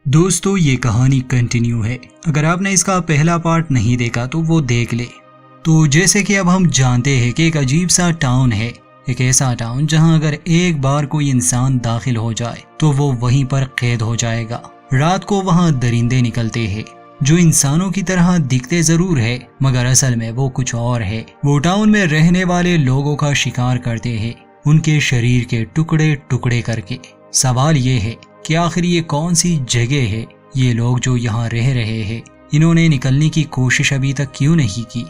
दोस्तों ये कहानी कंटिन्यू है। अगर आपने इसका पहला पार्ट नहीं देखा तो वो देख ले। तो जैसे कि अब हम जानते हैं कि एक अजीब सा टाउन है, एक ऐसा टाउन जहां अगर एक बार कोई इंसान दाखिल हो जाए तो वो वहीं पर कैद हो जाएगा। रात को वहां दरिंदे निकलते हैं जो इंसानों की तरह दिखते जरूर है मगर असल में वो कुछ और है। वो टाउन में रहने वाले लोगों का शिकार करते हैं, उनके शरीर के टुकड़े टुकड़े करके। सवाल ये है कि आखिर ये कौन सी जगह है, ये लोग जो यहाँ रह रहे हैं इन्होंने निकलने की कोशिश अभी तक क्यों नहीं की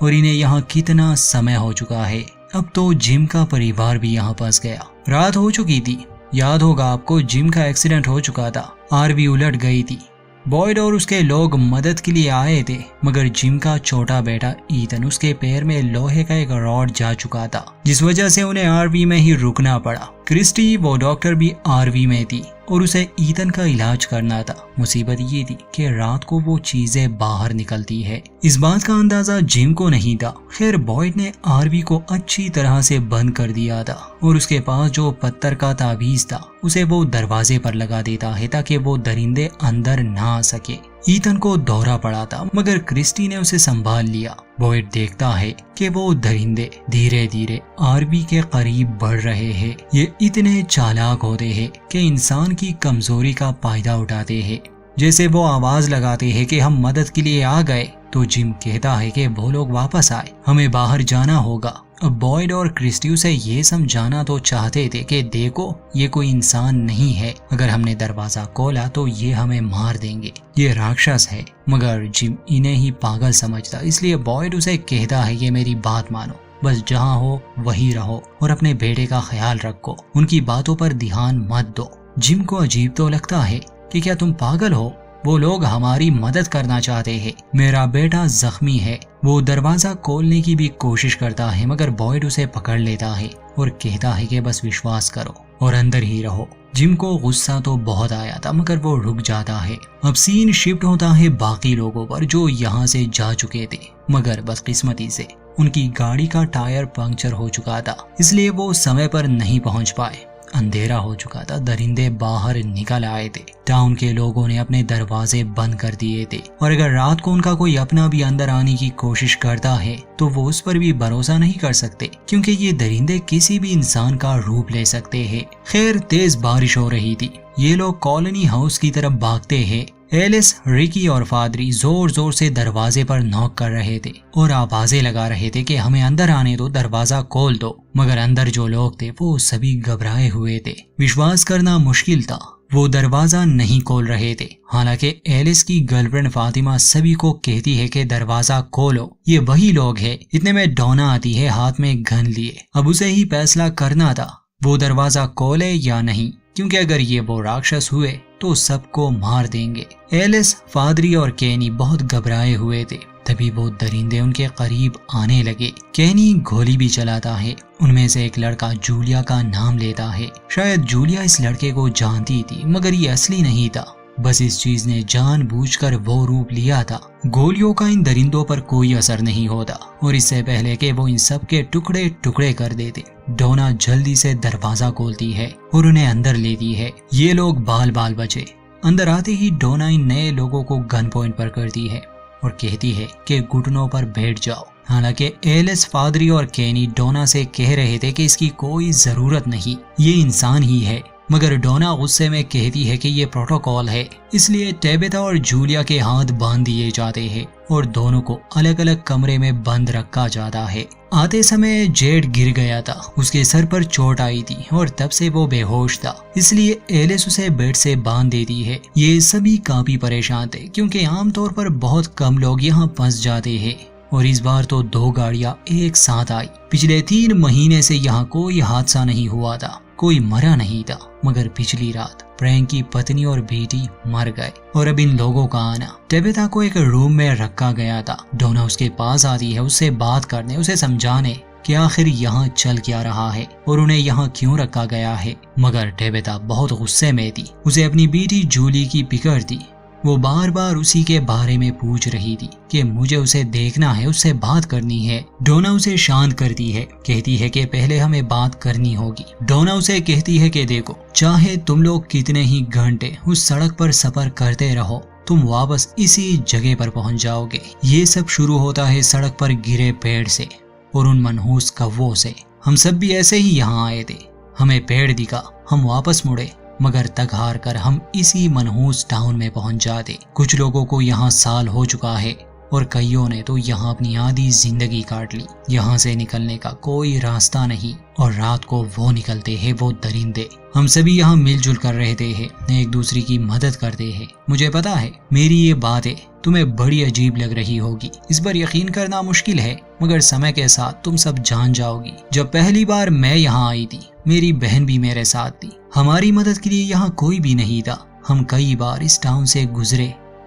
और इन्हें यहाँ कितना समय हो चुका है। अब तो जिम का परिवार भी यहाँ फंस गया। रात हो चुकी थी, याद होगा आपको, जिम का एक्सीडेंट हो चुका था, आरवी उलट गई थी। बॉयड और उसके लोग मदद के लिए आए थे मगर जिम का छोटा बेटा ईथन, उसके पैर में लोहे का एक रॉड जा चुका था जिस वजह से उन्हें आरवी में ही रुकना पड़ा। क्रिस्टी वो डॉक्टर भी आरवी में थी और उसे ईथन का इलाज करना था। मुसीबत ये थी कि रात को वो चीजें बाहर निकलती है। इस बात का अंदाजा जिम को नहीं था। खैर बॉयड ने आरवी को अच्छी तरह से बंद कर दिया था और उसके पास जो पत्थर का ताबीज था उसे वो दरवाजे पर लगा देता है ताकि वो दरिंदे अंदर ना आ सके। ईथन को दौरा पड़ा था मगर क्रिस्टी ने उसे संभाल लिया। बॉयड देखता है कि वो दरिंदे धीरे धीरे आरवी के करीब बढ़ रहे हैं। ये इतने चालाक होते हैं कि इंसान की कमजोरी का फायदा उठाते हैं। जैसे वो आवाज लगाते हैं कि हम मदद के लिए आ गए तो जिम कहता है कि वो लोग वापस आए, हमें बाहर जाना होगा। अब बॉयड और क्रिस्टी उसे ये समझाना तो चाहते थे कि देखो ये कोई इंसान नहीं है, अगर हमने दरवाजा खोला तो ये हमें मार देंगे, ये राक्षस है। मगर जिम इन्हें ही पागल समझता, इसलिए बॉयड उसे कहता है कि मेरी बात मानो, बस जहाँ हो वहीं रहो और अपने बेटे का ख्याल रखो, उनकी बातों पर ध्यान मत दो। जिम को अजीब तो लगता है कि क्या तुम पागल हो, वो लोग हमारी मदद करना चाहते हैं, मेरा बेटा जख्मी है। वो दरवाजा खोलने की भी कोशिश करता है मगर बॉयड उसे पकड़ लेता है और कहता है कि बस विश्वास करो और अंदर ही रहो। जिम को गुस्सा तो बहुत आया था मगर वो रुक जाता है। अब सीन शिफ्ट होता है बाकी लोगों पर जो यहाँ से जा चुके थे मगर बदकिस्मती से उनकी गाड़ी का टायर पंक्चर हो चुका था, इसलिए वो समय पर नहीं पहुंच पाए। अंधेरा हो चुका था, दरिंदे बाहर निकल आए थे। टाउन के लोगों ने अपने दरवाजे बंद कर दिए थे और अगर रात को उनका कोई अपना भी अंदर आने की कोशिश करता है तो वो उस पर भी भरोसा नहीं कर सकते क्योंकि ये दरिंदे किसी भी इंसान का रूप ले सकते हैं। खैर तेज बारिश हो रही थी, ये लोग कॉलोनी हाउस की तरफ भागते हैं। एलिस, रिकी और फादरी जोर जोर से दरवाजे पर नॉक कर रहे थे और आवाजें लगा रहे थे कि हमें अंदर आने दो, दरवाजा खोल दो। मगर अंदर जो लोग थे वो सभी घबराए हुए थे। विश्वास करना मुश्किल था, वो दरवाजा नहीं खोल रहे थे। हालांकि एलिस की गर्लफ्रेंड फातिमा सभी को कहती है कि दरवाजा खोलो, ये वही लोग हैं। इतने में डोना आती है हाथ में गन लिए। अब उसे ही फैसला करना था वो दरवाजा खोले या नहीं, क्योंकि अगर ये वो राक्षस हुए तो सबको मार देंगे। एलिस, फादरी और केनी बहुत घबराए हुए थे। तभी वो दरिंदे उनके करीब आने लगे। केनी गोली भी चलाता है। उनमें से एक लड़का जूलिया का नाम लेता है। शायद जूलिया इस लड़के को जानती थी मगर ये असली नहीं था, बस इस चीज ने जानबूझकर वो रूप लिया था। गोलियों का इन दरिंदों पर कोई असर नहीं होता और इससे पहले कि वो इन सब के टुकड़े टुकड़े कर देते, डोना जल्दी से दरवाजा खोलती है और उन्हें अंदर लेती है। ये लोग बाल बाल बचे। अंदर आते ही डोना इन नए लोगों को गन पॉइंट पर करती है और कहती है कि घुटनों पर बैठ जाओ। हालांकि एलिस, फादरी और केनी डोना से कह रहे थे कि इसकी कोई जरूरत नहीं, ये इंसान ही है। मगर डोना गुस्से में कहती है कि ये प्रोटोकॉल है, इसलिए टेबेथा और जूलिया के हाथ बांध दिए जाते हैं और दोनों को अलग अलग कमरे में बंद रखा जाता है। आते समय जेड गिर गया था, उसके सर पर चोट आई थी और तब से वो बेहोश था, इसलिए एलिस उसे बेड से बांध देती है। ये सभी काफी परेशान थे क्योंकि आमतौर पर बहुत कम लोग यहाँ फंस जाते हैं और इस बार तो 2 गाड़ियां एक साथ आई। पिछले 3 महीने से यहाँ कोई हादसा नहीं हुआ था, कोई मरा नहीं था, मगर पिछली रात फ्रैंक की पत्नी और बेटी मर गए और अब इन लोगों का आना। टेबेथा को एक रूम में रखा गया था। डोना उसके पास आती है उससे बात करने, उसे समझाने कि आखिर यहाँ चल क्या रहा है और उन्हें यहाँ क्यों रखा गया है। मगर टेबेथा बहुत गुस्से में थी, उसे अपनी बेटी जूली की फिक्र थी। वो बार बार उसी के बारे में पूछ रही थी कि मुझे उसे देखना है, उससे बात करनी है। डोना उसे शांत करती है, कहती है कि पहले हमें बात करनी होगी। डोना उसे कहती है कि देखो, चाहे तुम लोग कितने ही घंटे उस सड़क पर सफर करते रहो, तुम वापस इसी जगह पर पहुंच जाओगे। ये सब शुरू होता है सड़क पर गिरे पेड़ से और उन मनहूस कौवों से। हम सब भी ऐसे ही यहाँ आए थे, हमें पेड़ दिखा, हम वापस मुड़े, मगर तक हार कर हम इसी मनहूस टाउन में पहुंच जाते। कुछ लोगों को यहाँ साल हो चुका है और कईयों ने तो यहाँ अपनी आधी जिंदगी काट ली। यहाँ से निकलने का कोई रास्ता नहीं और रात को वो निकलते हैं, वो दरिंदे। हम सभी यहाँ मिलजुल कर रहते हैं, एक दूसरे की मदद करते हैं। मुझे पता है मेरी ये बातें तुम्हें बड़ी अजीब लग रही होगी, इस पर यकीन करना मुश्किल है, मगर समय के साथ तुम सब जान जाओगी। जब पहली बार मैं यहाँ आई थी, मेरी बहन भी मेरे साथ थी। हमारी मदद के लिए यहाँ कोई भी नहीं था। हम कई बार इस टाउन से गुजरे,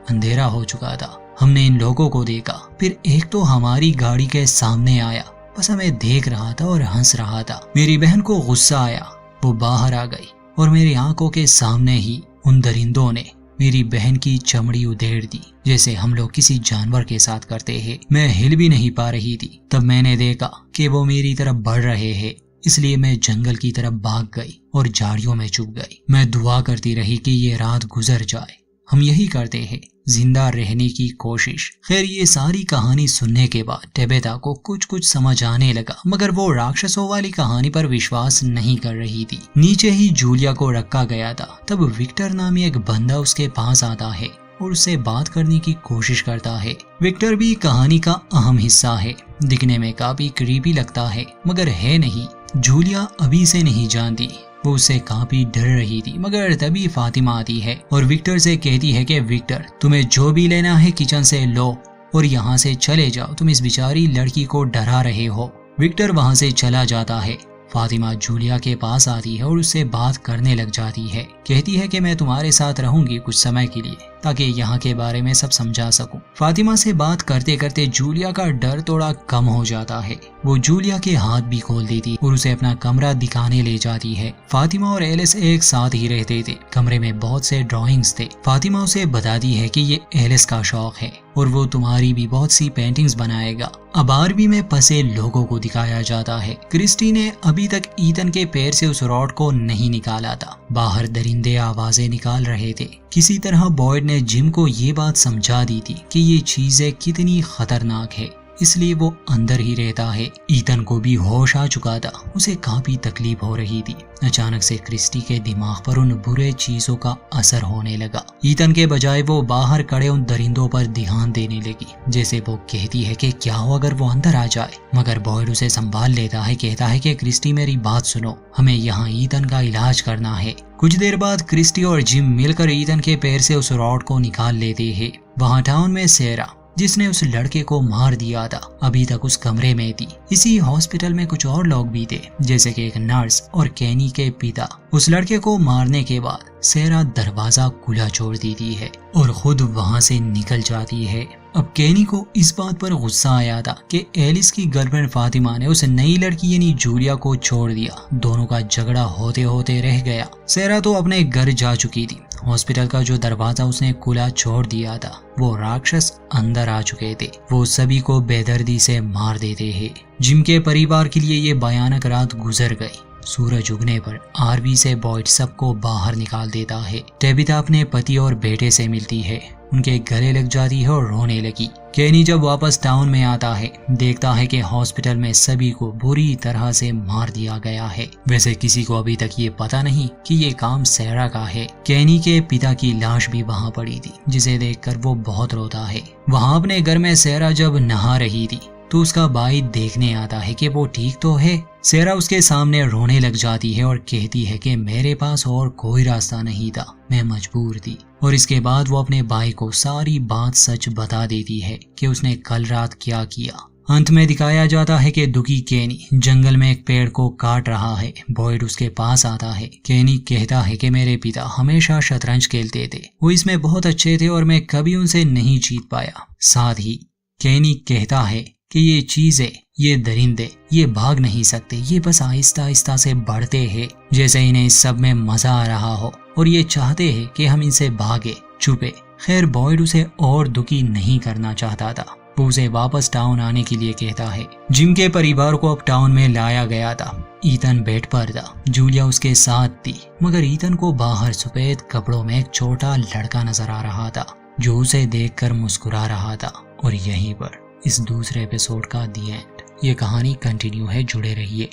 अंधेरा हो चुका था। हमने इन लोगों को देखा, फिर एक तो हमारी गाड़ी के सामने आया, बस हमें देख रहा था और हंस रहा था। मेरी बहन को गुस्सा आया, वो बाहर आ गई और मेरी आंखों के सामने ही उन दरिंदों ने मेरी बहन की चमड़ी उधेड़ दी, जैसे हम लोग किसी जानवर के साथ करते हैं। मैं हिल भी नहीं पा रही थी। तब मैंने देखा कि वो मेरी तरफ बढ़ रहे हैं, इसलिए मैं जंगल की तरफ भाग गई और झाड़ियों में छुप गई। मैं दुआ करती रही कि ये रात गुजर जाए। हम यही करते हैं, जिंदा रहने की कोशिश। खैर, ये सारी कहानी सुनने के बाद टेबेता को कुछ समझ आने लगा, मगर वो राक्षसों वाली कहानी पर विश्वास नहीं कर रही थी। नीचे ही जूलिया को रखा गया था। तब विक्टर नामी एक बंदा उसके पास आता है और उससे बात करने की कोशिश करता है। विक्टर भी कहानी का अहम हिस्सा है, दिखने में काफी क्रीपी लगता है, मगर है नहीं। जूलिया अभी से नहीं जानती, वो उससे काफी डर रही थी। मगर तभी फातिमा आती है और विक्टर से कहती है कि विक्टर, तुम्हें जो भी लेना है किचन से लो और यहाँ से चले जाओ, तुम इस बेचारी लड़की को डरा रहे हो। विक्टर वहाँ से चला जाता है। फातिमा जूलिया के पास आती है और उससे बात करने लग जाती है। कहती है कि मैं तुम्हारे साथ रहूंगी कुछ समय के लिए, ताकि यहाँ के बारे में सब समझा सकूं। फातिमा से बात करते करते जूलिया का डर थोड़ा कम हो जाता है। वो जूलिया के हाथ भी खोल देती और उसे अपना कमरा दिखाने ले जाती है। फातिमा और एलिस एक साथ ही रहते थे। कमरे में बहुत से ड्राइंग्स थे। फातिमा उसे बताती है कि ये एलिस का शौक है और वो तुम्हारी भी बहुत सी पेंटिंग्स बनाएगा। अब आरवी में फंसे लोगों को दिखाया जाता है। क्रिस्टी ने अभी तक ईथन के पैर से उस रॉड को नहीं निकाला था। बाहर दरिंदे आवाजें निकाल रहे थे। किसी तरह बॉयड ने जिम को ये बात समझा दी थी कि ये चीजें कितनी खतरनाक है, इसलिए वो अंदर ही रहता है। ईथन को भी होश आ चुका था, उसे काफी तकलीफ हो रही थी। अचानक से क्रिस्टी के दिमाग पर उन बुरे चीजों का असर होने लगा। ईथन के बजाय वो बाहर खड़े उन दरिंदों पर ध्यान देने लगी, जैसे वो कहती है कि क्या हो अगर वो अंदर आ जाए। मगर बॉयड उसे संभाल लेता है, कहता है कि क्रिस्टी मेरी बात सुनो, हमें यहाँ ईथन का इलाज करना है। कुछ देर बाद क्रिस्टी और जिम मिलकर ईथन के पैर से उस रॉड को निकाल लेते हैं। वहाँ टाउन में सेरा, जिसने उस लड़के को मार दिया था, अभी तक उस कमरे में थी। इसी हॉस्पिटल में कुछ और लोग भी थे, जैसे कि एक नर्स और केनी के पिता। उस लड़के को मारने के बाद सेरा दरवाजा खुला छोड़ देती है और खुद वहां से निकल जाती है। अब केनी को इस बात पर गुस्सा आया था कि एलिस की गर्लफ्रेंड फातिमा ने उस नई लड़की यानी जूलिया को छोड़ दिया। दोनों का झगड़ा होते होते रह गया। सेरा तो अपने घर जा चुकी थी। हॉस्पिटल का जो दरवाजा उसने खुला छोड़ दिया था, वो राक्षस अंदर आ चुके थे। वो सभी को बेदर्दी से मार देते हैं। जिम के परिवार के लिए ये भयानक रात गुजर गई। सूरज उगने पर आरवी से बॉयड सबको बाहर निकाल देता है। टेबिता अपने पति और बेटे से मिलती है, उनके गले लग जाती है और रोने लगी। केनी जब वापस टाउन में आता है, देखता है कि हॉस्पिटल में सभी को बुरी तरह से मार दिया गया है। वैसे किसी को अभी तक ये पता नहीं कि ये काम सेरा का है। केनी के पिता की लाश भी वहाँ पड़ी थी, जिसे देखकर वो बहुत रोता है। वहाँ अपने घर में सेरा जब नहा रही थी तो उसका भाई देखने आता है कि वो ठीक तो है। सेरा उसके सामने रोने लग जाती है और कहती है कि मेरे पास और कोई रास्ता नहीं था, मैं मजबूर थी। और इसके बाद वो अपने भाई को सारी बात सच बता देती है कि उसने कल रात क्या किया। अंत में दिखाया जाता है कि दुखी केनी जंगल में एक पेड़ को काट रहा है। बॉयड उसके पास आता है। केनी कहता है कि मेरे पिता हमेशा शतरंज खेलते थे, वो इसमें बहुत अच्छे थे और मैं कभी उनसे नहीं जीत पाया। साथ ही केनी कहता है कि ये चीजें, ये दरिंदे, ये भाग नहीं सकते, ये बस आहिस्ता आहिस्ता से बढ़ते हैं, जैसे इन्हें इस सब में मजा आ रहा हो और ये चाहते हैं कि हम इनसे भागे, छुपे। खैर बॉयड उसे और दुखी नहीं करना चाहता था। वो उसे वापस टाउन आने के लिए कहता है। जिम के परिवार को अब टाउन में लाया गया था। ईथन बेड पर था, जूलिया उसके साथ थी, मगर ईथन को बाहर सफेद कपड़ों में एक छोटा लड़का नजर आ रहा था जो उसे देखकर मुस्कुरा रहा था। और यहीं पर इस दूसरे एपिसोड का दी एंड। ये कहानी कंटिन्यू है, जुड़े रहिए।